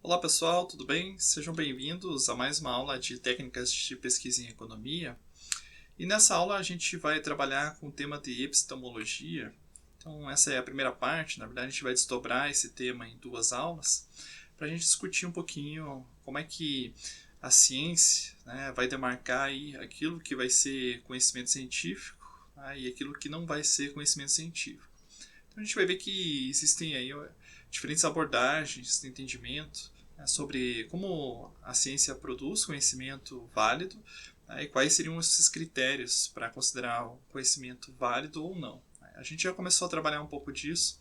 Olá pessoal, tudo bem? Sejam bem-vindos a mais uma aula de técnicas de pesquisa em economia. E nessa aula a gente vai trabalhar com o tema de epistemologia. Então essa é a primeira parte, na verdade a gente vai desdobrar esse tema em duas aulas para a gente discutir um pouquinho como é que a ciência, né, vai demarcar aí aquilo que vai ser conhecimento científico, né, e aquilo que não vai ser conhecimento científico. Então a gente vai ver que existem aí diferentes abordagens de entendimento, né, sobre como a ciência produz conhecimento válido, né, e quais seriam esses critérios para considerar o conhecimento válido ou não. A gente já começou a trabalhar um pouco disso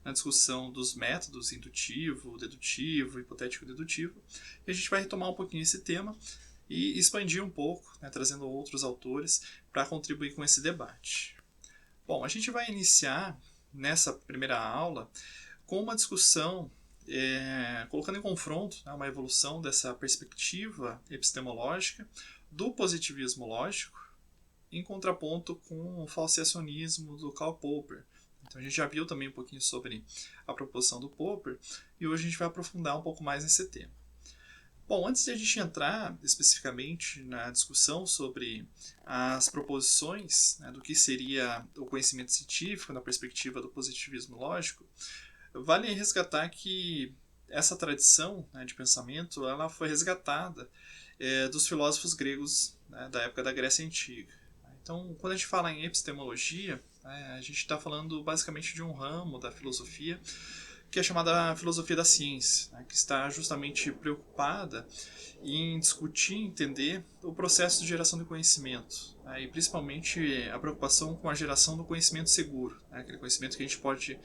na discussão dos métodos indutivo, dedutivo, hipotético dedutivo, e a gente vai retomar um pouquinho esse tema e expandir um pouco, né, trazendo outros autores para contribuir com esse debate. Bom, a gente vai iniciar nessa primeira aula com uma discussão colocando em confronto, né, uma evolução dessa perspectiva epistemológica do positivismo lógico em contraponto com o falseacionismo do Karl Popper. Então a gente já viu também um pouquinho sobre a proposição do Popper e hoje a gente vai aprofundar um pouco mais nesse tema. Bom, antes de a gente entrar especificamente na discussão sobre as proposições, né, do que seria o conhecimento científico na perspectiva do positivismo lógico, vale resgatar que essa tradição, né, de pensamento ela foi resgatada dos filósofos gregos, né, da época da Grécia Antiga. Então, quando a gente fala em epistemologia, né, a gente está falando basicamente de um ramo da filosofia que é chamada filosofia da ciência, né, que está justamente preocupada em discutir e entender o processo de geração de conhecimento, né, e principalmente a preocupação com a geração do conhecimento seguro, né, aquele conhecimento que a gente pode,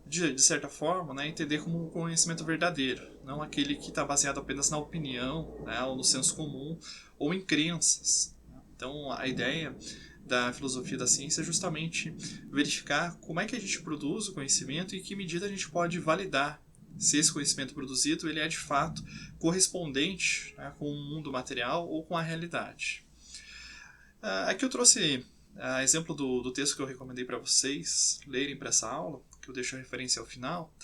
de certa forma, né, entender como um conhecimento verdadeiro, não aquele que está baseado apenas na opinião, né, ou no senso comum, ou em crenças. Então, a ideia da filosofia da ciência é justamente verificar como é que a gente produz o conhecimento e em que medida a gente pode validar se esse conhecimento produzido ele é de fato correspondente, né, com o mundo material ou com a realidade. Aqui eu trouxe exemplo do texto que eu recomendei para vocês lerem para essa aula, que eu deixo a referência ao final.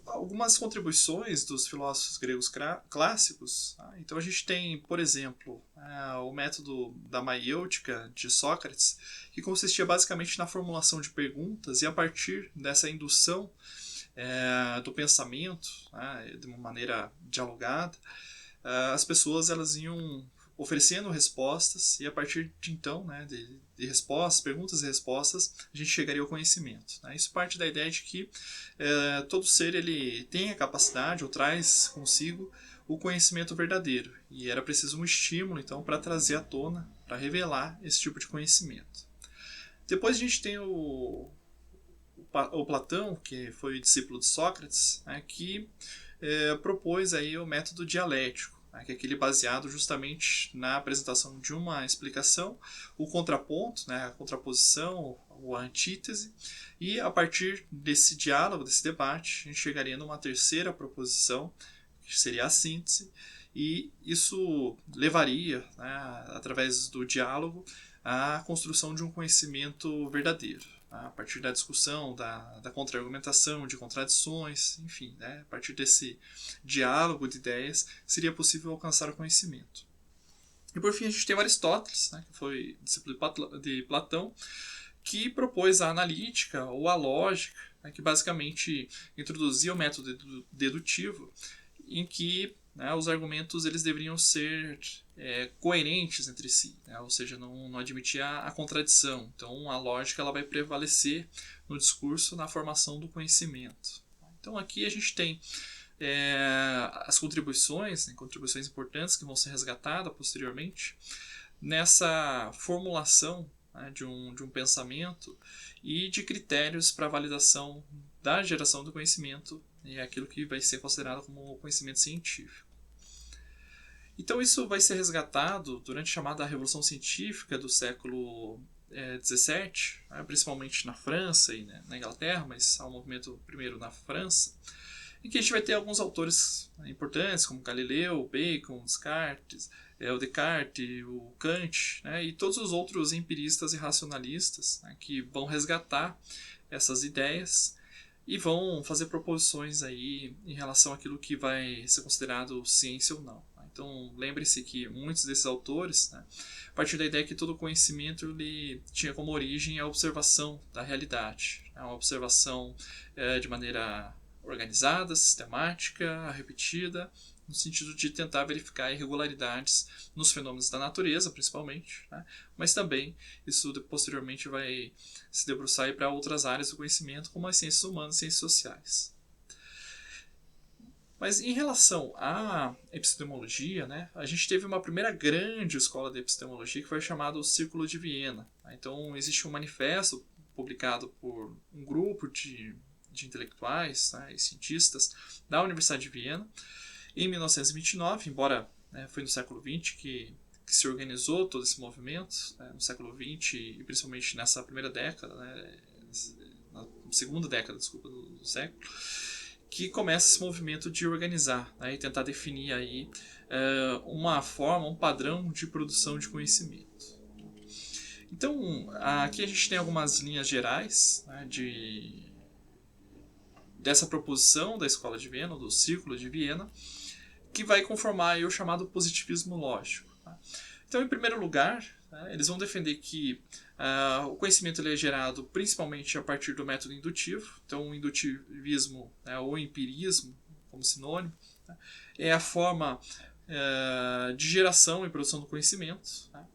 Algumas contribuições dos filósofos gregos clássicos. Então a gente tem, por exemplo, o método da maiêutica de Sócrates, que consistia basicamente na formulação de perguntas e a partir dessa indução do pensamento, de uma maneira dialogada, as pessoas elas iam oferecendo respostas e a partir de então, né, de respostas, perguntas e respostas, a gente chegaria ao conhecimento. Né? Isso parte da ideia de que todo ser ele tem a capacidade ou traz consigo o conhecimento verdadeiro e era preciso um estímulo então para trazer à tona, para revelar esse tipo de conhecimento. Depois a gente tem o Platão, que foi discípulo de Sócrates, né, que propôs aí o método dialético, né, que é aquele baseado justamente na apresentação de uma explicação, o contraponto, né, a contraposição ou a antítese, e a partir desse diálogo, desse debate, a gente chegaria numa terceira proposição, que seria a síntese, e isso levaria, né, através do diálogo, à construção de um conhecimento verdadeiro, a partir da discussão, da contra-argumentação, de contradições, enfim, né, a partir desse diálogo de ideias, seria possível alcançar o conhecimento. E por fim a gente tem Aristóteles, né, que foi discípulo de Platão, que propôs a analítica ou a lógica, né, que basicamente introduzia o método dedutivo, em que, né, os argumentos eles deveriam ser coerentes entre si, né? Ou seja, não admitir a contradição. Então a lógica ela vai prevalecer no discurso na formação do conhecimento. Então aqui a gente tem as contribuições, né, contribuições importantes que vão ser resgatadas posteriormente nessa formulação, né, de um pensamento e de critérios para a validação da geração do conhecimento e é aquilo que vai ser considerado como conhecimento científico. Então isso vai ser resgatado durante a chamada Revolução Científica do século XVII, principalmente na França e na Inglaterra, mas há um movimento primeiro na França, em que a gente vai ter alguns autores importantes, como Galileu, Bacon, Descartes, o Descartes, o Kant, né, e todos os outros empiristas e racionalistas, né, que vão resgatar essas ideias e vão fazer proposições aí em relação àquilo que vai ser considerado ciência ou não. Então, lembre-se que muitos desses autores, né, a partir da ideia que todo conhecimento ele tinha como origem a observação da realidade, né, uma observação de maneira organizada, sistemática, repetida, no sentido de tentar verificar irregularidades nos fenômenos da natureza, principalmente, né, mas também isso posteriormente vai se debruçar para outras áreas do conhecimento, como as ciências humanas e ciências sociais. Mas em relação à epistemologia, né, a gente teve uma primeira grande escola de epistemologia que foi chamada o Círculo de Viena. Então existe um manifesto publicado por um grupo de intelectuais, né, e cientistas da Universidade de Viena em 1929, embora, né, foi no século XX que se organizou todo esse movimento, né, no século XX e principalmente nessa primeira década, né, na segunda década, desculpa, do século, que começa esse movimento de organizar, né, e tentar definir aí uma forma, um padrão de produção de conhecimento. Então, aqui a gente tem algumas linhas gerais, né, dessa proposição da Escola de Viena, do Círculo de Viena, que vai conformar aí o chamado positivismo lógico. Tá? Então, em primeiro lugar, né, eles vão defender que o conhecimento ele é gerado principalmente a partir do método indutivo. Então, o indutivismo, né, ou empirismo, como sinônimo, né, é a forma de geração e produção do conhecimento. Né.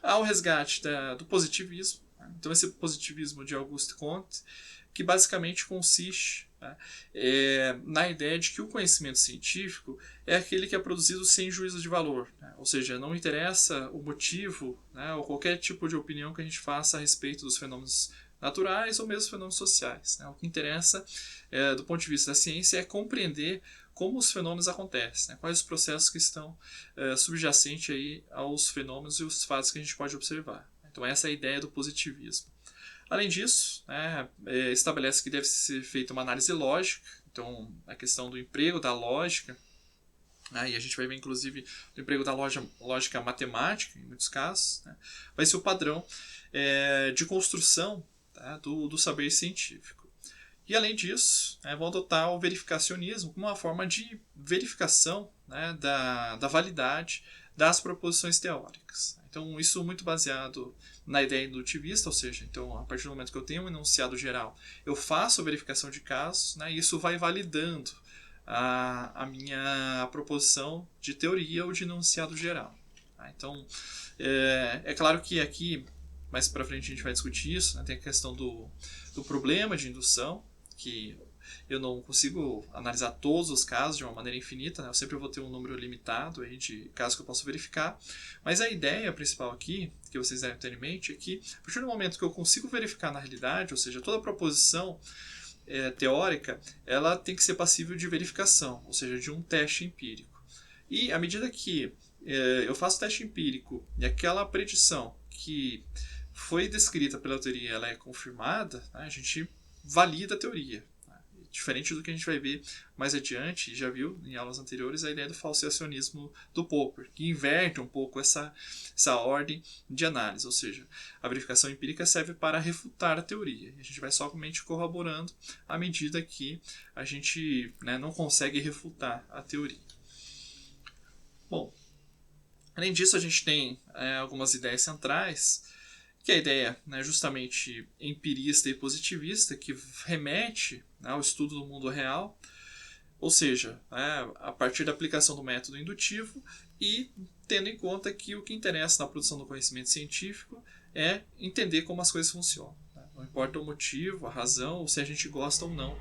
Há o resgate do positivismo. Né. Então, esse positivismo de Auguste Comte, que basicamente consiste, né, na ideia de que o conhecimento científico é aquele que é produzido sem juízo de valor, né? Ou seja, não interessa o motivo, né, ou qualquer tipo de opinião que a gente faça a respeito dos fenômenos naturais ou mesmo fenômenos sociais, né? O que interessa, do ponto de vista da ciência, é compreender como os fenômenos acontecem, né? Quais os processos que estão subjacentes aí aos fenômenos e os fatos que a gente pode observar. Então essa é a ideia do positivismo. Além disso, né, estabelece que deve ser feita uma análise lógica, então a questão do emprego da lógica, né, e a gente vai ver inclusive o emprego da lógica matemática, em muitos casos, né, vai ser o padrão de construção, tá, do saber científico. E além disso, vão adotar o verificacionismo como uma forma de verificação, né, da validade das proposições teóricas. Então, isso muito baseado na ideia indutivista, ou seja, então, a partir do momento que eu tenho um enunciado geral, eu faço a verificação de casos, né, e isso vai validando a minha proposição de teoria ou de enunciado geral. Então, é claro que aqui, mais para frente a gente vai discutir isso, né, tem a questão do problema de indução, que eu não consigo analisar todos os casos de uma maneira infinita, né? Eu sempre vou ter um número limitado aí de casos que eu posso verificar, mas a ideia principal aqui, que vocês devem ter em mente, é que a partir do momento que eu consigo verificar na realidade, ou seja, toda proposição teórica, ela tem que ser passível de verificação, ou seja, de um teste empírico. E à medida que eu faço teste empírico e aquela predição que foi descrita pela teoria ela é confirmada, né, a gente valida a teoria. Diferente do que a gente vai ver mais adiante, já viu em aulas anteriores, a ideia do falseacionismo do Popper, que inverte um pouco essa ordem de análise, ou seja, a verificação empírica serve para refutar a teoria, e a gente vai somente corroborando à medida que a gente, né, não consegue refutar a teoria. Bom, além disso, a gente tem algumas ideias centrais, que é a ideia, né, justamente empirista e positivista, que remete, né, ao estudo do mundo real, ou seja, a partir da aplicação do método indutivo e tendo em conta que o que interessa na produção do conhecimento científico é entender como as coisas funcionam. Né? Não importa o motivo, a razão, ou se a gente gosta ou não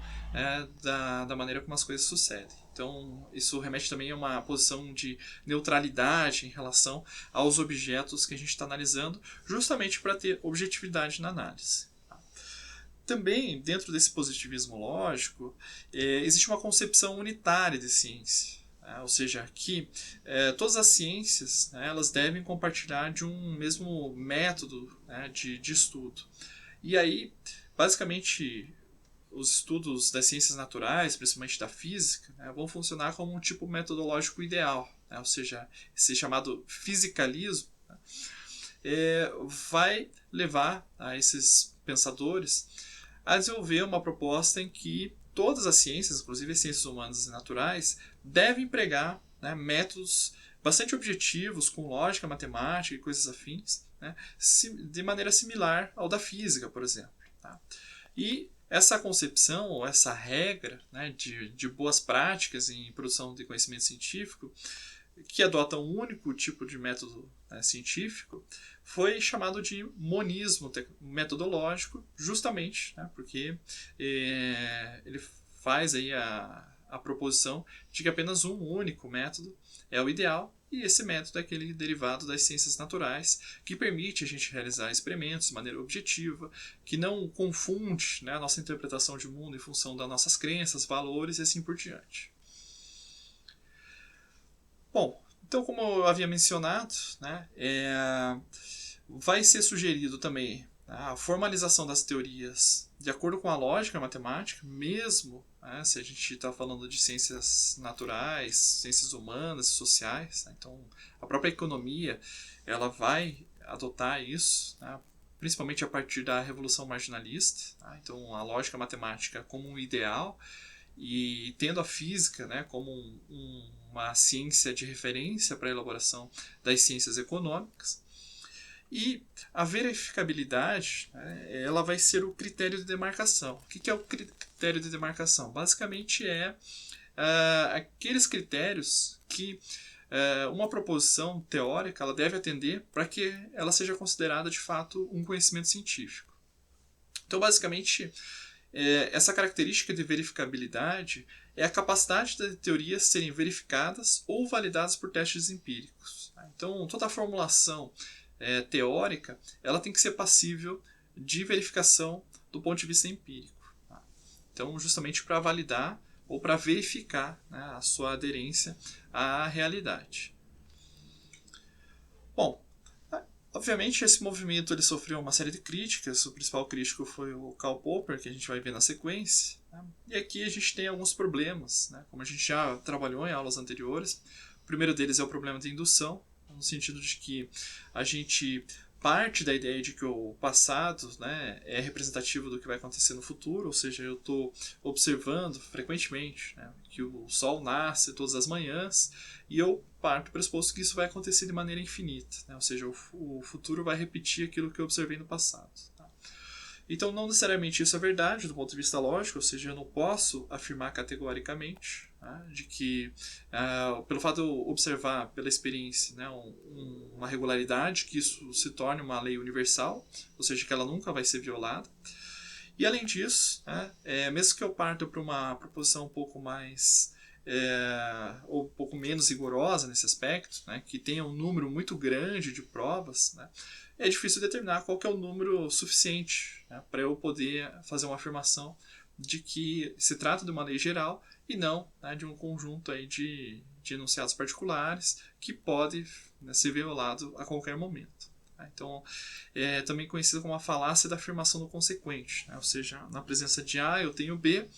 da maneira como as coisas sucedem. Então, isso remete também a uma posição de neutralidade em relação aos objetos que a gente está analisando, justamente para ter objetividade na análise. Também, dentro desse positivismo lógico, existe uma concepção unitária de ciência. Ou seja, que todas as ciências, né, elas devem compartilhar de um mesmo método, né, de estudo. E aí, basicamente, os estudos das ciências naturais, principalmente da física, né, vão funcionar como um tipo metodológico ideal, né, ou seja, esse chamado fisicalismo, né, vai levar a esses pensadores a desenvolver uma proposta em que todas as ciências, inclusive as ciências humanas e naturais, devem empregar, né, métodos bastante objetivos, com lógica, matemática e coisas afins, né, de maneira similar ao da física, por exemplo. Tá? E essa concepção, ou essa regra, né, de boas práticas em produção de conhecimento científico, que adota um único tipo de método, né, científico, foi chamado de monismo metodológico, justamente, né, porque ele faz aí a proposição de que apenas um único método é o ideal, e esse método é aquele derivado das ciências naturais, que permite a gente realizar experimentos de maneira objetiva, que não confunde, né, a nossa interpretação de mundo em função das nossas crenças, valores e assim por diante. Bom, então como eu havia mencionado, né, vai ser sugerido também a formalização das teorias de acordo com a lógica matemática, mesmo, né, se a gente está falando de ciências naturais, ciências humanas e sociais. Né, então, a própria economia ela vai adotar isso, né, principalmente a partir da Revolução Marginalista. Tá? Então, a lógica matemática como um ideal, e tendo a física, né, como uma ciência de referência para a elaboração das ciências econômicas. E a verificabilidade, né, ela vai ser o critério de demarcação. O que é o critério de demarcação? Basicamente aqueles critérios que uma proposição teórica ela deve atender para que ela seja considerada de fato um conhecimento científico. Então, basicamente, essa característica de verificabilidade é a capacidade de teorias serem verificadas ou validadas por testes empíricos. Então, toda a formulação teórica ela tem que ser passível de verificação do ponto de vista empírico. Tá? Então, justamente para validar ou para verificar, né, a sua aderência à realidade. Bom, obviamente esse movimento ele sofreu uma série de críticas. O principal crítico foi o Karl Popper, que a gente vai ver na sequência. Né? E aqui a gente tem alguns problemas, né? Como a gente já trabalhou em aulas anteriores. O primeiro deles é o problema de indução, no sentido de que a gente parte da ideia de que o passado, né, é representativo do que vai acontecer no futuro, ou seja, eu estou observando frequentemente, né, que o Sol nasce todas as manhãs, e eu parto do pressuposto que isso vai acontecer de maneira infinita, né, ou seja, o futuro vai repetir aquilo que eu observei no passado. Tá? Então, não necessariamente isso é verdade do ponto de vista lógico, ou seja, eu não posso afirmar categoricamente, né, de que, pelo fato de eu observar pela experiência, né, uma regularidade, que isso se torne uma lei universal, ou seja, que ela nunca vai ser violada. E, além disso, né, mesmo que eu parta para uma proposição um pouco mais ou um pouco menos rigorosa nesse aspecto, né, que tenha um número muito grande de provas, né, é difícil determinar qual que é o número suficiente, né, para eu poder fazer uma afirmação de que se trata de uma lei geral e não, né, de um conjunto aí de enunciados particulares que pode, né, ser violado a qualquer momento. Tá? Então, é também conhecido como a falácia da afirmação do consequente, né, ou seja, na presença de A eu tenho B,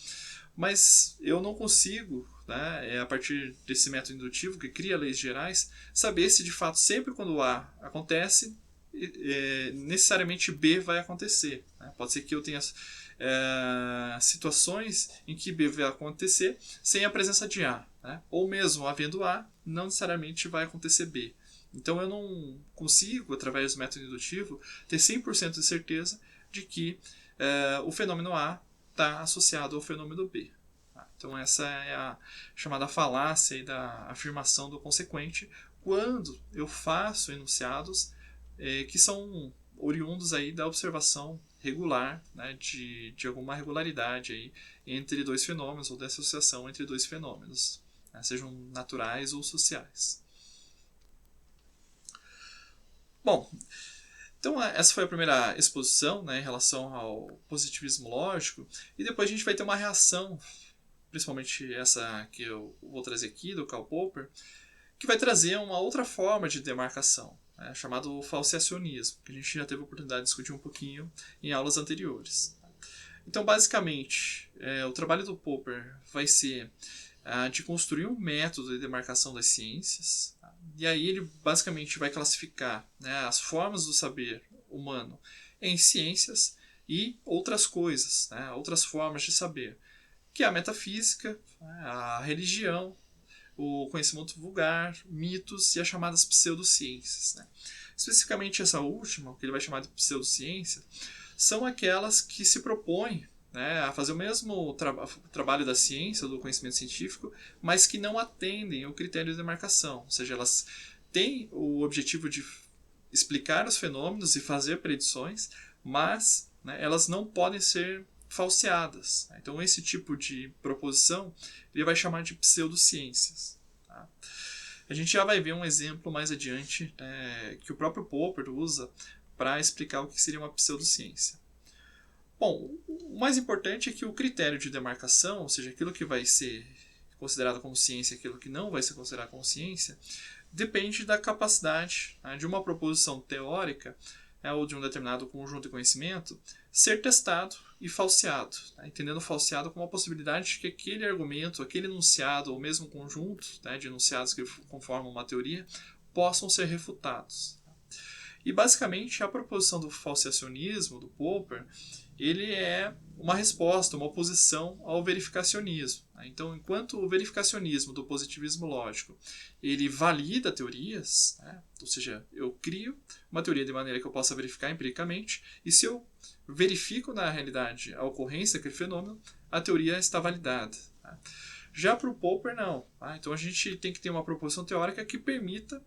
mas eu não consigo, né, a partir desse método indutivo que cria leis gerais, saber se de fato sempre quando A acontece, necessariamente B vai acontecer. Né? Pode ser que eu tenha situações em que B vai acontecer sem a presença de A, né? Ou mesmo havendo A, não necessariamente vai acontecer B. Então eu não consigo, através do método indutivo, ter 100% de certeza de que o fenômeno A está associado ao fenômeno B. Então essa é a chamada falácia da afirmação do consequente, quando eu faço enunciados que são oriundos aí da observação regular, né, de alguma regularidade aí entre dois fenômenos, ou da associação entre dois fenômenos, né, sejam naturais ou sociais. Bom, então essa foi a primeira exposição, né, em relação ao positivismo lógico, e depois a gente vai ter uma reação, principalmente essa que eu vou trazer aqui, do Karl Popper, que vai trazer uma outra forma de demarcação, né, chamado falseacionismo, que a gente já teve a oportunidade de discutir um pouquinho em aulas anteriores. Então, basicamente, o trabalho do Popper vai ser de construir um método de demarcação das ciências, tá? E aí ele basicamente vai classificar, né, as formas do saber humano em ciências e outras coisas, né, outras formas de saber, que é a metafísica, a religião, o conhecimento vulgar, mitos e as chamadas pseudociências. Né. Especificamente essa última, o que ele vai chamar de pseudociência, são aquelas que se propõem, né, a fazer o mesmo trabalho da ciência, do conhecimento científico, mas que não atendem ao critério de demarcação. Ou seja, elas têm o objetivo de explicar os fenômenos e fazer predições, mas, né, elas não podem ser falseadas. Então, esse tipo de proposição ele vai chamar de pseudociências. Tá? A gente já vai ver um exemplo mais adiante que o próprio Popper usa para explicar o que seria uma pseudociência. Bom, o mais importante é que o critério de demarcação, ou seja, aquilo que vai ser considerado como ciência e aquilo que não vai ser considerado como ciência, depende da capacidade, né, de uma proposição teórica, ou de um determinado conjunto de conhecimento ser testado e falseado, né, entendendo falseado como a possibilidade de que aquele argumento, aquele enunciado ou mesmo conjunto, né, de enunciados que conformam uma teoria possam ser refutados. E basicamente a proposição do falseacionismo do Popper ele é uma resposta, uma oposição ao verificacionismo. Então, enquanto o verificacionismo do positivismo lógico ele valida teorias, né? Ou seja, eu crio uma teoria de maneira que eu possa verificar empiricamente, e se eu verifico na realidade a ocorrência daquele fenômeno, a teoria está validada. Tá? Já para o Popper, não. Tá? Então, a gente tem que ter uma proposição teórica que permita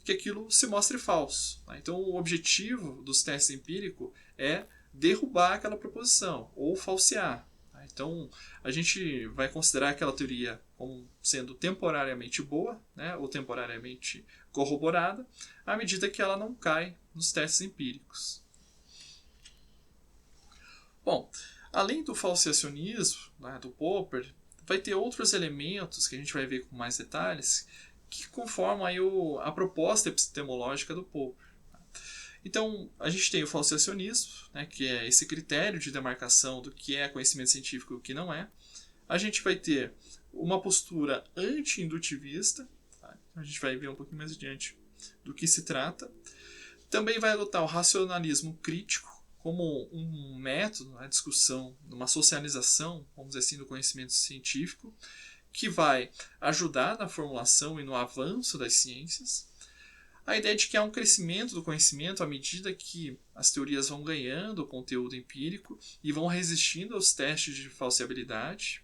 que aquilo se mostre falso. Tá? Então, o objetivo dos testes empíricos é derrubar aquela proposição ou falsear. Então, a gente vai considerar aquela teoria como sendo temporariamente boa, né, ou temporariamente corroborada, à medida que ela não cai nos testes empíricos. Bom, além do falseacionismo, né, do Popper, vai ter outros elementos que a gente vai ver com mais detalhes que conformam aí a proposta epistemológica do Popper. Então, a gente tem o falseacionismo, né, que é esse critério de demarcação do que é conhecimento científico e o que não é. A gente vai ter uma postura anti-indutivista, tá? A gente vai ver um pouquinho mais adiante do que se trata. Também vai adotar o racionalismo crítico como um método, uma discussão, uma socialização, vamos dizer assim, do conhecimento científico, que vai ajudar na formulação e no avanço das ciências. A ideia de que há um crescimento do conhecimento à medida que as teorias vão ganhando conteúdo empírico e vão resistindo aos testes de falseabilidade.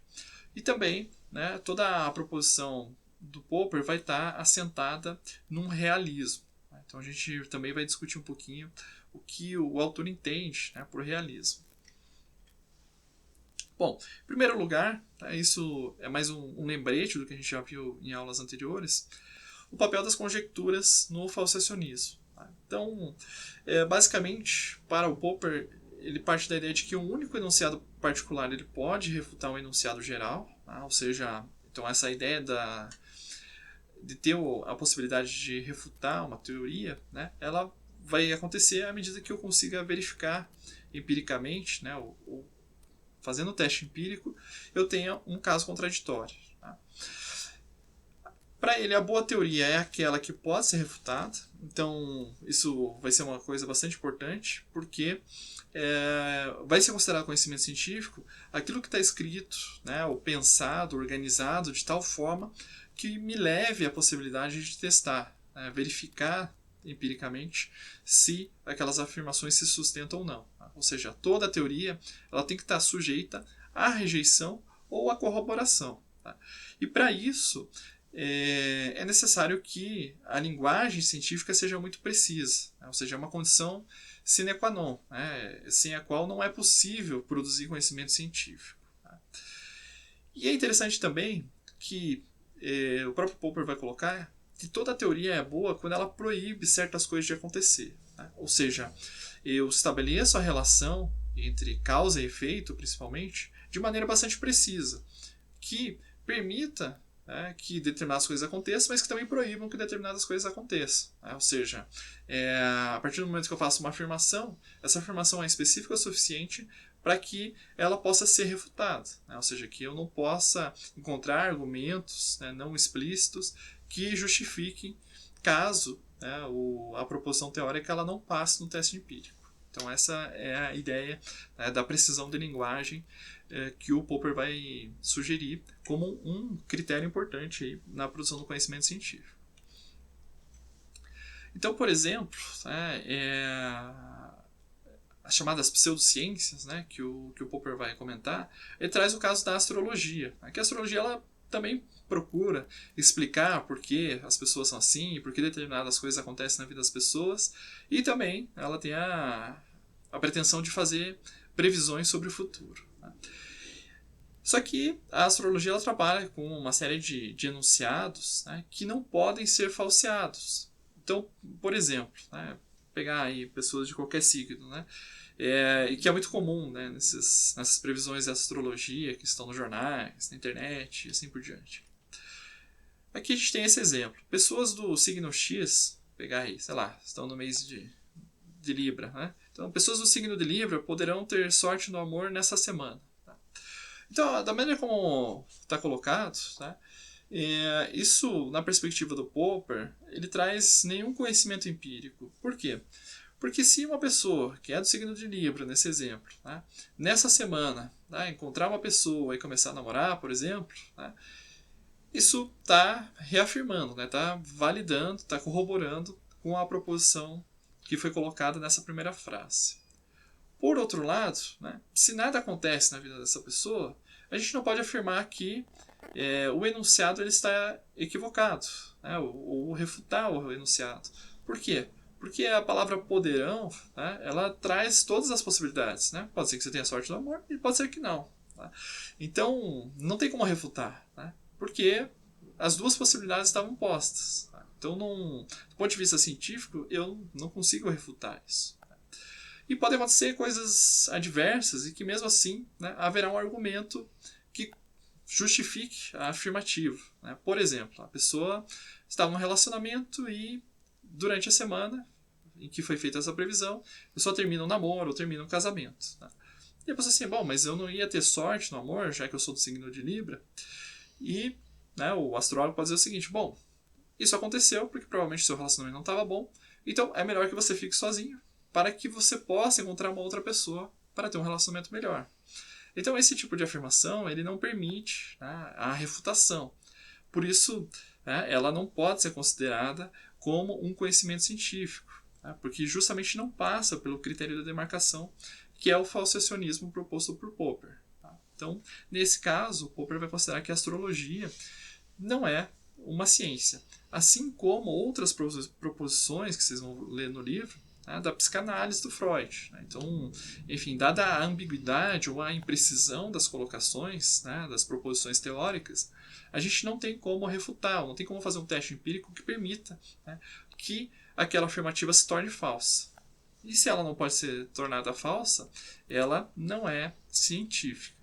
E também, né, toda a proposição do Popper vai estar assentada num realismo. Então a gente também vai discutir um pouquinho o que o autor entende, né, por realismo. Bom, em primeiro lugar, tá, isso é mais um lembrete do que a gente já viu em aulas anteriores, o papel das conjecturas no falseacionismo. Então, basicamente, para o Popper, ele parte da ideia de que um único enunciado particular ele pode refutar um enunciado geral, ou seja, então essa ideia de ter a possibilidade de refutar uma teoria, né, ela vai acontecer à medida que eu consiga verificar empiricamente, né, ou fazendo o teste empírico, eu tenha um caso contraditório. Tá? Para ele, a boa teoria é aquela que pode ser refutada. Então, isso vai ser uma coisa bastante importante, porque vai ser considerado conhecimento científico aquilo que está escrito, né, ou pensado, organizado de tal forma que me leve à possibilidade de testar, né, verificar empiricamente se aquelas afirmações se sustentam ou não. Tá? Ou seja, toda a teoria ela tem que estar sujeita à rejeição ou à corroboração. Tá? E para isso, é necessário que a linguagem científica seja muito precisa, né? Ou seja, é uma condição sine qua non, né? Sem a qual não é possível produzir conhecimento científico. Tá? E é interessante também que o próprio Popper vai colocar que toda teoria é boa quando ela proíbe certas coisas de acontecer. Tá? Ou seja, eu estabeleço a relação entre causa e efeito, principalmente, de maneira bastante precisa, que permita que determinadas coisas aconteçam, mas que também proíbam que determinadas coisas aconteçam. Ou seja, a partir do momento que eu faço uma afirmação, essa afirmação é específica o suficiente para que ela possa ser refutada. Ou seja, que eu não possa encontrar argumentos não explícitos que justifiquem caso a proposição teórica ela não passe no teste empírico. Então essa é a ideia, né, da precisão de linguagem que o Popper vai sugerir como um critério importante aí na produção do conhecimento científico. Então, por exemplo, as chamadas pseudociências, né, que o Popper vai comentar, ele traz o caso da astrologia. Que a astrologia ela também procura explicar por que as pessoas são assim, por que determinadas coisas acontecem na vida das pessoas, e também ela tem a pretensão de fazer previsões sobre o futuro. Só que a astrologia ela trabalha com uma série de enunciados, né, que não podem ser falseados. Então, por exemplo, né, pegar aí pessoas de qualquer signo, né, e que é muito comum, né, nessas previsões de astrologia que estão nos jornais, na internet e assim por diante. Aqui a gente tem esse exemplo. Pessoas do signo X, pegar aí, sei lá, estão no mês de Libra, né? Então, pessoas do signo de Libra poderão ter sorte no amor nessa semana. Tá? Então, da maneira como está colocado, tá? Isso, na perspectiva do Popper, ele traz nenhum conhecimento empírico. Por quê? Porque se uma pessoa que é do signo de Libra, nesse exemplo, né, nessa semana, né, encontrar uma pessoa e começar a namorar, por exemplo, né, isso está reafirmando, está validando, está corroborando com a proposição que foi colocada nessa primeira frase. Por outro lado, né, se nada acontece na vida dessa pessoa, a gente não pode afirmar que o enunciado ele está equivocado, né, ou refutar o enunciado. Por quê? Porque a palavra poderão, né, ela traz todas as possibilidades. Né? Pode ser que você tenha sorte no amor e pode ser que não. Tá? Então, não tem como refutar. Né? Porque as duas possibilidades estavam postas. Tá? Então, do ponto de vista científico, eu não consigo refutar isso. E pode acontecer coisas adversas e que, mesmo assim, né, haverá um argumento que justifique a afirmativa. Né? Por exemplo, a pessoa estava num relacionamento e, durante a semana em que foi feita essa previsão, a pessoa termina um namoro ou termina um casamento. Né? E a pessoa assim, bom, mas eu não ia ter sorte no amor, já que eu sou do signo de Libra. E né, o astrólogo pode dizer o seguinte, bom, isso aconteceu porque provavelmente seu relacionamento não estava bom, então é melhor que você fique sozinho para que você possa encontrar uma outra pessoa para ter um relacionamento melhor. Então esse tipo de afirmação ele não permite, né, a refutação. Por isso, né, ela não pode ser considerada como um conhecimento científico, né, porque justamente não passa pelo critério da demarcação, que é o falsacionismo proposto por Popper. Tá? Então, nesse caso, Popper vai considerar que a astrologia não é uma ciência, assim como outras proposições que vocês vão ler no livro, né, da psicanálise do Freud. Né? Então, enfim, dada a ambiguidade ou a imprecisão das colocações, né, das proposições teóricas, a gente não tem como refutar, não tem como fazer um teste empírico que permita, né, que aquela afirmativa se torne falsa. E se ela não pode ser tornada falsa, ela não é científica.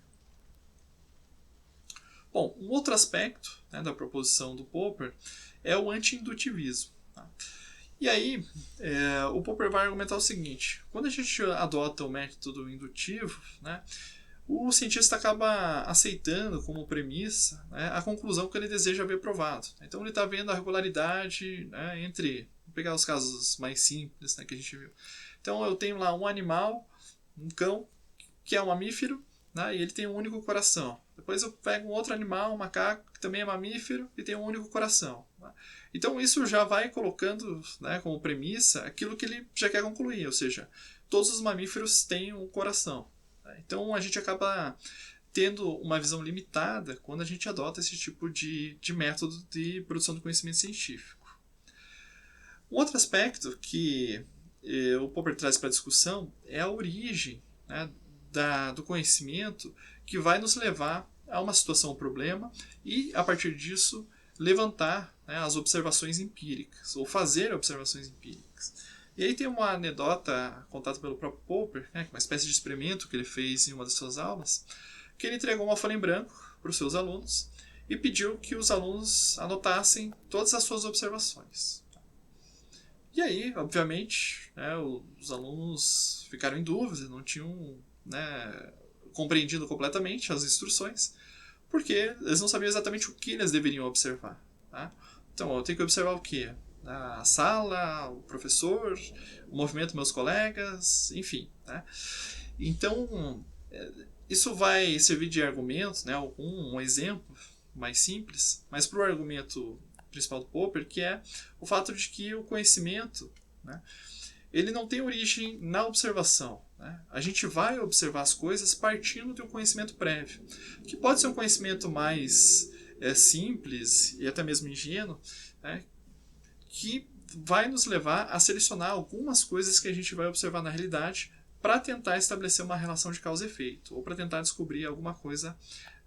Bom, um outro aspecto, né, da proposição do Popper é o anti-indutivismo. Tá? E aí, o Popper vai argumentar o seguinte, quando a gente adota o método indutivo, né, o cientista acaba aceitando como premissa, né, a conclusão que ele deseja ver provado. Então ele está vendo a regularidade, né, entre, vou pegar os casos mais simples, né, que a gente viu. Então eu tenho lá um animal, um cão, que é um mamífero, né, e ele tem um único coração. Depois eu pego um outro animal, um macaco, que também é mamífero e tem um único coração. Né. Então isso já vai colocando, né, como premissa aquilo que ele já quer concluir, ou seja, todos os mamíferos têm um coração. Então a gente acaba tendo uma visão limitada quando a gente adota esse tipo de método de produção do conhecimento científico. Um outro aspecto que o Popper traz para a discussão é a origem, né, do conhecimento que vai nos levar a uma situação ou problema e, a partir disso, levantar, né, as observações empíricas, ou fazer observações empíricas. E aí tem uma anedota contada pelo próprio Popper, né, uma espécie de experimento que ele fez em uma das suas aulas, que ele entregou uma folha em branco para os seus alunos e pediu que os alunos anotassem todas as suas observações. E aí, obviamente, né, os alunos ficaram em dúvida, não tinham, né, compreendido completamente as instruções, porque eles não sabiam exatamente o que eles deveriam observar. Tá? Então, eu tenho que observar o quê? a sala, o professor, o movimento dos meus colegas, enfim. Né? Então, isso vai servir de argumento, né, um exemplo mais simples, mas para o argumento principal do Popper, que é o fato de que o conhecimento, né, ele não tem origem na observação. Né? A gente vai observar as coisas partindo de um conhecimento prévio, que pode ser um conhecimento mais simples e até mesmo ingênuo, né, que vai nos levar a selecionar algumas coisas que a gente vai observar na realidade para tentar estabelecer uma relação de causa e efeito, ou para tentar descobrir alguma coisa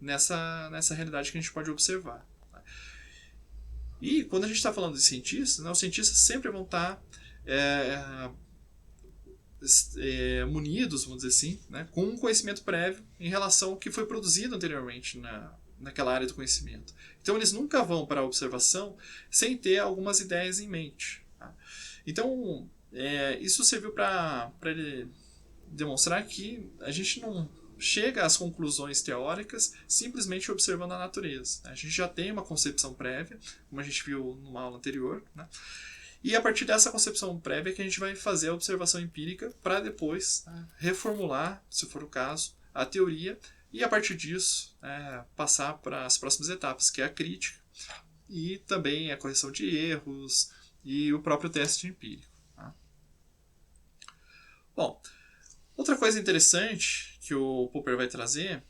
nessa realidade que a gente pode observar. E quando a gente está falando de cientistas, né, os cientistas sempre vão estar munidos, vamos dizer assim, né, com um conhecimento prévio em relação ao que foi produzido anteriormente naquela área do conhecimento. Então eles nunca vão para a observação sem ter algumas ideias em mente. Tá? Então isso serviu para ele demonstrar que a gente não chega às conclusões teóricas simplesmente observando a natureza. A gente já tem uma concepção prévia, como a gente viu numa aula anterior, né? E a partir dessa concepção prévia que a gente vai fazer a observação empírica para depois reformular, se for o caso, a teoria e a partir disso passar para as próximas etapas, que é a crítica e também a correção de erros e o próprio teste empírico. Tá? Bom, outra coisa interessante que o Popper vai trazer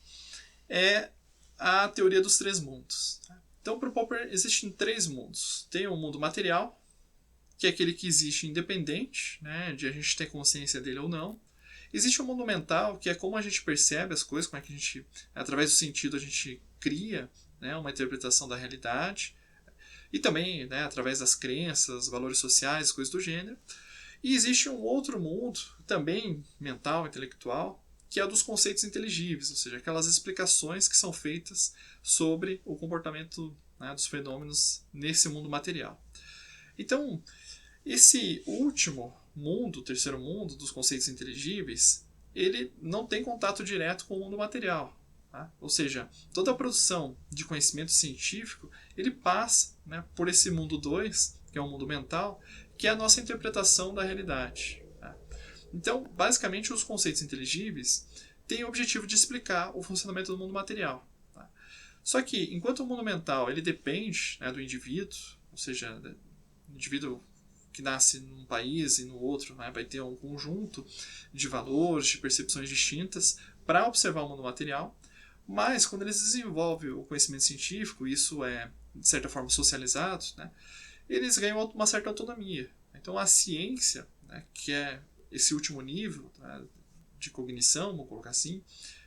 é a teoria dos três mundos. Então, para o Popper, existem três mundos. Tem o mundo material, que é aquele que existe independente, né, de a gente ter consciência dele ou não. Existe o mundo mental, que é como a gente percebe as coisas, como é que a gente, através do sentido, a gente cria, né, uma interpretação da realidade. E também, né, através das crenças, valores sociais, coisas do gênero. E existe um outro mundo, também mental, intelectual, que é o dos conceitos inteligíveis, ou seja, aquelas explicações que são feitas sobre o comportamento, né, dos fenômenos nesse mundo material. Então, esse último mundo, o terceiro mundo, dos conceitos inteligíveis, ele não tem contato direto com o mundo material. Tá? Ou seja, toda a produção de conhecimento científico, ele passa, né, por esse mundo 2, que é o mundo mental, que é a nossa interpretação da realidade. Tá? Então, basicamente, os conceitos inteligíveis têm o objetivo de explicar o funcionamento do mundo material. Tá? Só que, enquanto o mundo mental ele depende, né, do indivíduo, ou seja, do indivíduo que nasce num país e no outro, né, vai ter um conjunto de valores, de percepções distintas para observar o mundo material, mas quando eles desenvolvem o conhecimento científico, isso é, de certa forma, socializado, né, eles ganham uma certa autonomia. Então a ciência, né, que é esse último nível, né, de cognição, vamos colocar assim,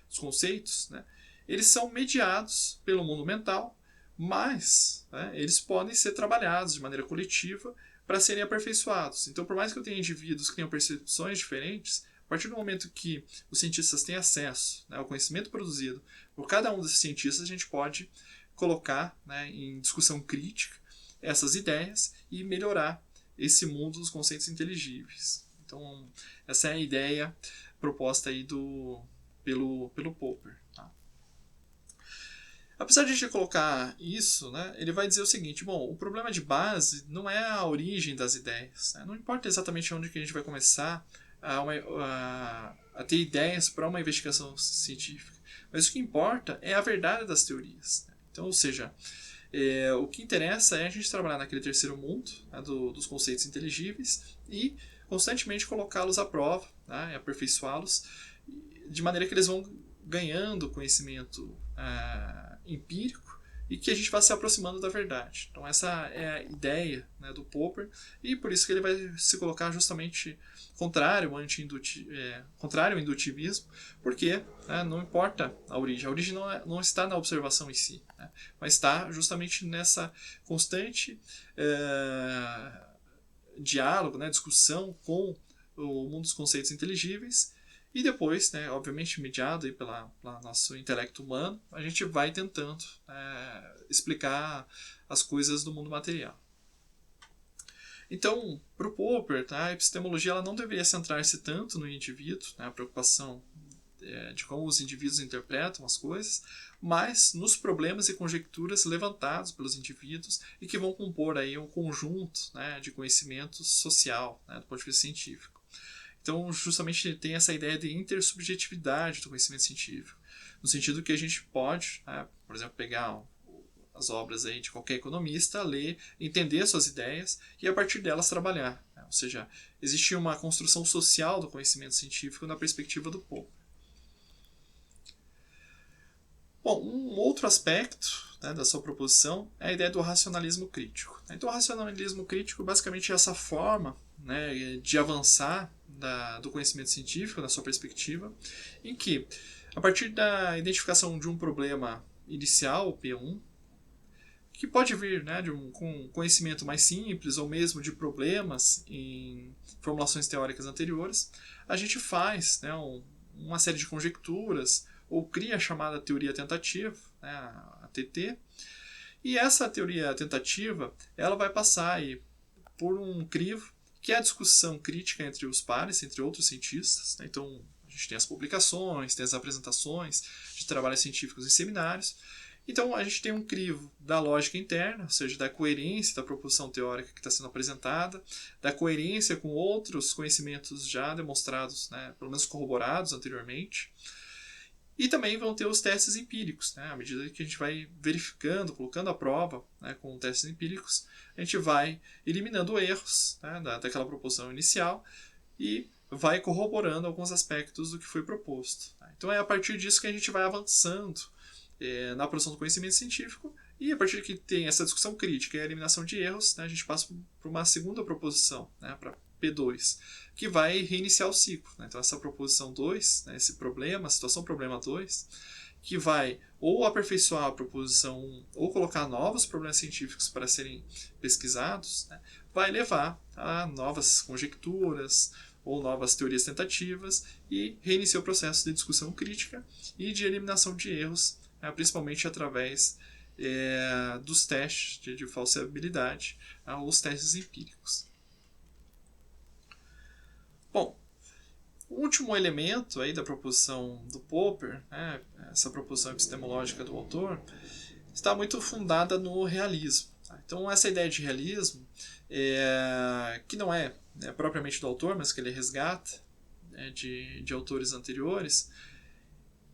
os conceitos, né, eles são mediados pelo mundo mental, mas, né, eles podem ser trabalhados de maneira coletiva para serem aperfeiçoados. Então, por mais que eu tenha indivíduos que tenham percepções diferentes, a partir do momento que os cientistas têm acesso, né, ao conhecimento produzido por cada um desses cientistas, a gente pode colocar, né, em discussão crítica essas ideias e melhorar esse mundo dos conceitos inteligíveis. Então, essa é a ideia proposta aí pelo Popper. Tá? Apesar de a gente colocar isso, né, ele vai dizer o seguinte: bom, o problema de base não é a origem das ideias. Né? Não importa exatamente onde que a gente vai começar a ter ideias para uma investigação científica. Mas o que importa é a verdade das teorias. Né? Então, ou seja, o que interessa é a gente trabalhar naquele terceiro mundo, né, dos conceitos inteligíveis e constantemente colocá-los à prova, né, e aperfeiçoá-los de maneira que eles vão ganhando conhecimento empírico e que a gente vai se aproximando da verdade. Então essa é a ideia, né, do Popper, e por isso que ele vai se colocar justamente contrário ao indutivismo, porque, né, não importa a origem não está na observação em si, né, mas está justamente nessa constante diálogo, né, discussão com o mundo dos conceitos inteligíveis. E depois, né, obviamente mediado aí pelo nosso intelecto humano, a gente vai tentando explicar as coisas do mundo material. Então, para o Popper, tá, a epistemologia ela não deveria centrar-se tanto no indivíduo, né, a preocupação de como os indivíduos interpretam as coisas, mas nos problemas e conjecturas levantados pelos indivíduos e que vão compor aí um conjunto, né, de conhecimento social, né, do ponto de vista científico. Então, justamente tem essa ideia de intersubjetividade do conhecimento científico, no sentido que a gente pode, né, por exemplo, pegar as obras aí de qualquer economista, ler, entender suas ideias e a partir delas trabalhar. Né? Ou seja, existe uma construção social do conhecimento científico na perspectiva do povo. Bom, um outro aspecto, né, da sua proposição é a ideia do racionalismo crítico. Então, o racionalismo crítico basicamente é essa forma, né, de avançar do conhecimento científico, na sua perspectiva, em que, a partir da identificação de um problema inicial, o P1, que pode vir, né, com conhecimento mais simples ou mesmo de problemas em formulações teóricas anteriores, a gente faz, né, uma série de conjecturas ou cria a chamada teoria tentativa, né, a TT, e essa teoria tentativa ela vai passar aí por um crivo que é a discussão crítica entre os pares, entre outros cientistas. Né? Então, a gente tem as publicações, tem as apresentações de trabalhos científicos em seminários. Então, a gente tem um crivo da lógica interna, ou seja, da coerência da proposição teórica que está sendo apresentada, da coerência com outros conhecimentos já demonstrados, né, pelo menos corroborados anteriormente. E também vão ter os testes empíricos. Né? À medida que a gente vai verificando, colocando à prova, né, com testes empíricos, a gente vai eliminando erros, né, daquela proposição inicial e vai corroborando alguns aspectos do que foi proposto. Então é a partir disso que a gente vai avançando na produção do conhecimento científico, e a partir que tem essa discussão crítica e a eliminação de erros, né, a gente passa por uma segunda proposição, né, para P2, que vai reiniciar o ciclo. Né? Então essa proposição 2, né, esse problema, a situação problema 2, que vai ou aperfeiçoar a proposição 1 ou colocar novos problemas científicos para serem pesquisados, né, vai levar a novas conjecturas ou novas teorias tentativas e reinicia o processo de discussão crítica e de eliminação de erros, principalmente através dos testes de falsificabilidade, os testes empíricos. Bom, o último elemento aí da proposição do Popper, né, essa proposição epistemológica do autor, está muito fundada no realismo. Então, essa ideia de realismo, que não é propriamente do autor, mas que ele resgata, né, de autores anteriores,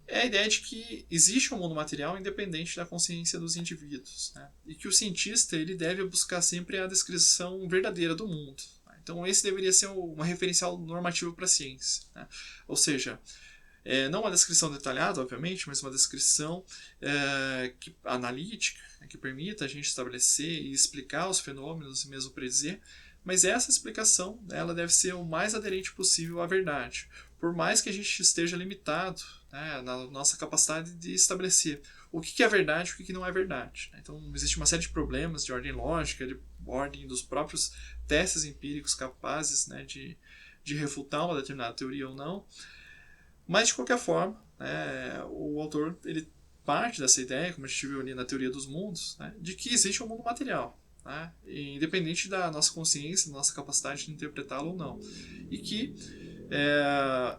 é a ideia de que existe um mundo material independente da consciência dos indivíduos, né? E que o cientista ele deve buscar sempre a descrição verdadeira do mundo. Então esse deveria ser uma referencial normativa para a ciência, né? Ou seja, não uma descrição detalhada, obviamente, mas uma descrição analítica, né, que permita a gente estabelecer e explicar os fenômenos e mesmo predizer, mas essa explicação ela deve ser o mais aderente possível à verdade, por mais que a gente esteja limitado, né, na nossa capacidade de estabelecer o que é verdade e o que não é verdade. Então, existe uma série de problemas de ordem lógica, de ordem dos próprios testes empíricos capazes, né, de refutar uma determinada teoria ou não. Mas, de qualquer forma, né, o autor ele parte dessa ideia, como a gente viu ali na teoria dos mundos, né, de que existe um mundo material, né, independente da nossa consciência, da nossa capacidade de interpretá-lo ou não. E que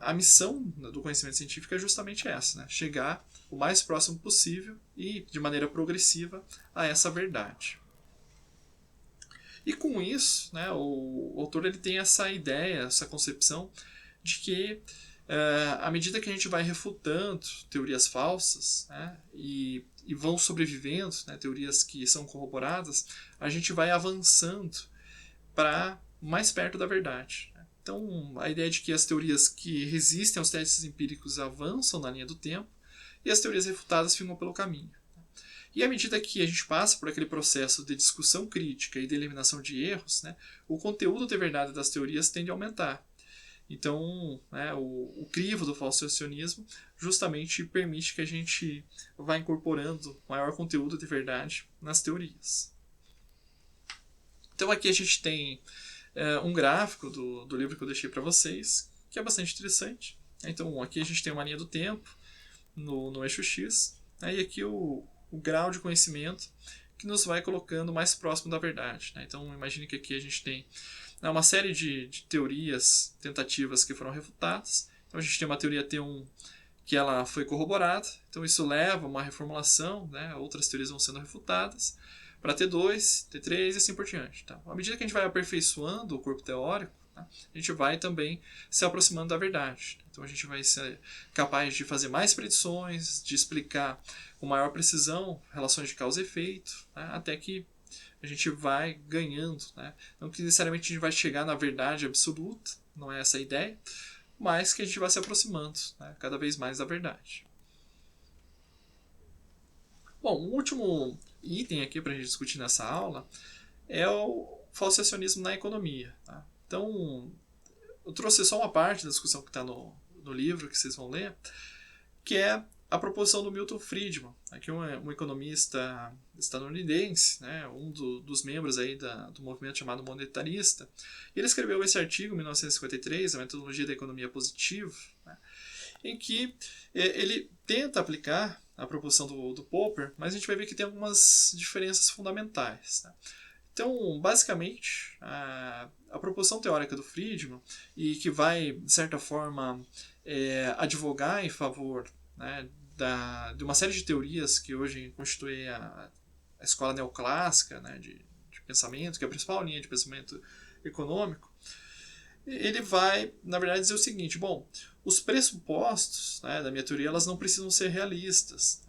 a missão do conhecimento científico é justamente essa, né? Chegar o mais próximo possível e de maneira progressiva a essa verdade. E com isso, né, o autor ele tem essa ideia, essa concepção de que à medida que a gente vai refutando teorias falsas, né, e vão sobrevivendo, né, teorias que são corroboradas, a gente vai avançando para mais perto da verdade. Então, a ideia de que as teorias que resistem aos testes empíricos avançam na linha do tempo e as teorias refutadas ficam pelo caminho. E à medida que a gente passa por aquele processo de discussão crítica e de eliminação de erros, né, o conteúdo de verdade das teorias tende a aumentar. Então, né, o crivo do falsacionismo justamente permite que a gente vá incorporando maior conteúdo de verdade nas teorias. Então, aqui a gente tem um gráfico do livro que eu deixei para vocês, que é bastante interessante. Então, aqui a gente tem uma linha do tempo no eixo X, e aqui o grau de conhecimento que nos vai colocando mais próximo da verdade. Né? Então, imagine que aqui a gente tem uma série de teorias, tentativas que foram refutadas. Então, a gente tem uma teoria T1 que ela foi corroborada. Então isso leva a uma reformulação, né? Outras teorias vão sendo refutadas, para T2, T3 e assim por diante. Tá? À medida que a gente vai aperfeiçoando o corpo teórico, tá? A gente vai também se aproximando da verdade. Então a gente vai ser capaz de fazer mais predições, de explicar com maior precisão relações de causa e efeito, tá? Até que a gente vai ganhando. Né? Não que necessariamente a gente vai chegar na verdade absoluta, não é essa a ideia, mas que a gente vai se aproximando, né? Cada vez mais da verdade. Bom, o último item aqui para a gente discutir nessa aula é o falseacionismo na economia. Tá? Então, eu trouxe só uma parte da discussão que está no livro que vocês vão ler, que é a proposição do Milton Friedman, aqui um economista estadunidense, né, dos membros aí do movimento chamado monetarista. Ele escreveu esse artigo em 1953, a metodologia da economia positiva, né, em que ele tenta aplicar a proposição do Popper, mas a gente vai ver que tem algumas diferenças fundamentais. Né? Então, basicamente, a proposição teórica do Friedman, e que vai, de certa forma, advogar em favor, né, de uma série de teorias que hoje constituem a escola neoclássica, né, de pensamento, que é a principal linha de pensamento econômico, ele vai, na verdade, dizer o seguinte: bom, os pressupostos, né, da minha teoria, elas não precisam ser realistas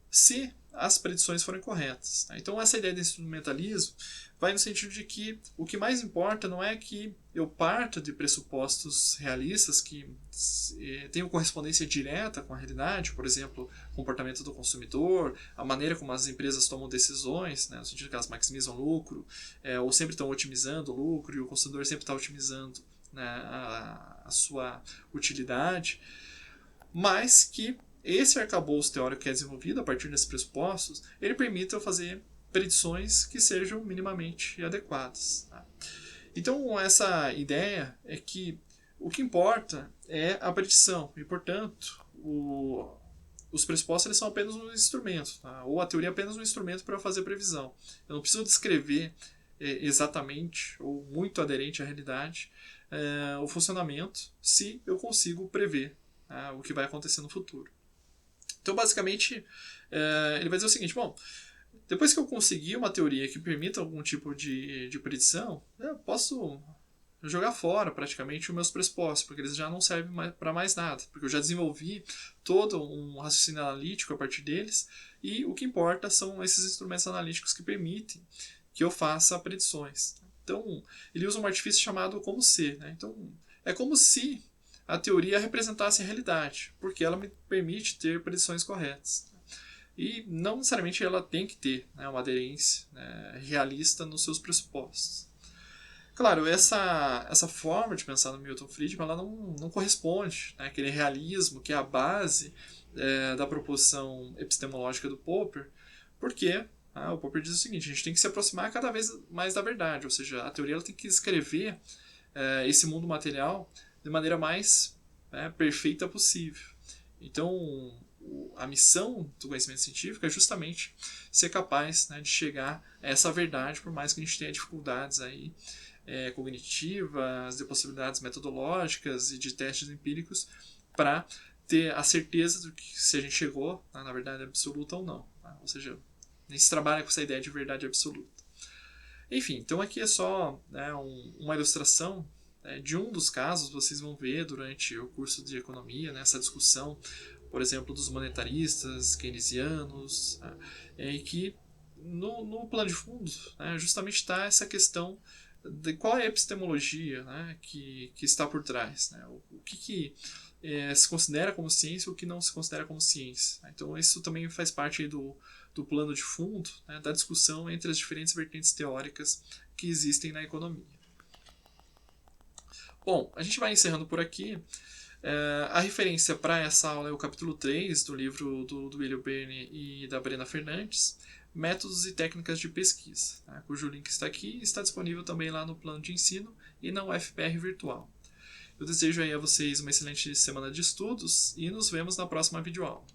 se as predições forem corretas. Tá? Então essa ideia de instrumentalismo vai no sentido de que o que mais importa não é que eu parta de pressupostos realistas que tenham correspondência direta com a realidade, por exemplo, o comportamento do consumidor, a maneira como as empresas tomam decisões, né, no sentido que elas maximizam lucro, ou sempre estão otimizando o lucro, e o consumidor sempre está otimizando, né, a sua utilidade, mas que esse arcabouço teórico que é desenvolvido a partir desses pressupostos, ele permite eu fazer predições que sejam minimamente adequadas. Tá? Então, essa ideia é que o que importa é a predição, e, portanto, os pressupostos eles são apenas um instrumento, tá? Ou a teoria é apenas um instrumento para fazer previsão. Eu não preciso descrever exatamente ou muito aderente à realidade o funcionamento se eu consigo prever o que vai acontecer no futuro. Então, basicamente, ele vai dizer o seguinte: bom, depois que eu conseguir uma teoria que permita algum tipo de predição, eu posso jogar fora praticamente os meus pressupostos, porque eles já não servem para mais nada, porque eu já desenvolvi todo um raciocínio analítico a partir deles, e o que importa são esses instrumentos analíticos que permitem que eu faça predições. Então, ele usa um artifício chamado como se. Né? Então, é como se a teoria representasse a realidade, porque ela me permite ter predições corretas. E não necessariamente ela tem que ter, né, uma aderência, né, realista nos seus pressupostos. Claro, essa forma de pensar no Milton Friedman ela não corresponde, né, àquele realismo que é a base da proposição epistemológica do Popper, porque o Popper diz o seguinte: a gente tem que se aproximar cada vez mais da verdade, ou seja, a teoria ela tem que escrever esse mundo material de maneira mais perfeita possível. Então, a missão do conhecimento científico é justamente ser capaz, né, de chegar a essa verdade, por mais que a gente tenha dificuldades aí, cognitivas, de possibilidades metodológicas e de testes empíricos, para ter a certeza de que se a gente chegou na verdade absoluta ou não. Tá? Ou seja, nem se trabalha com essa ideia de verdade absoluta. Enfim, então aqui é só, né, uma ilustração de um dos casos. Vocês vão ver durante o curso de economia, né, essa discussão, por exemplo, dos monetaristas keynesianos, e que no plano de fundo, né, justamente está essa questão de qual é a epistemologia, né, que está por trás, né, o que se considera como ciência e o que não se considera como ciência. Então isso também faz parte aí do plano de fundo, né, da discussão entre as diferentes vertentes teóricas que existem na economia. Bom, a gente vai encerrando por aqui. A referência para essa aula é o capítulo 3 do livro do William Birney e da Brena Fernandes, Métodos e Técnicas de Pesquisa, tá? Cujo link está aqui e está disponível também lá no plano de ensino e na UFPR Virtual. Eu desejo aí a vocês uma excelente semana de estudos e nos vemos na próxima videoaula.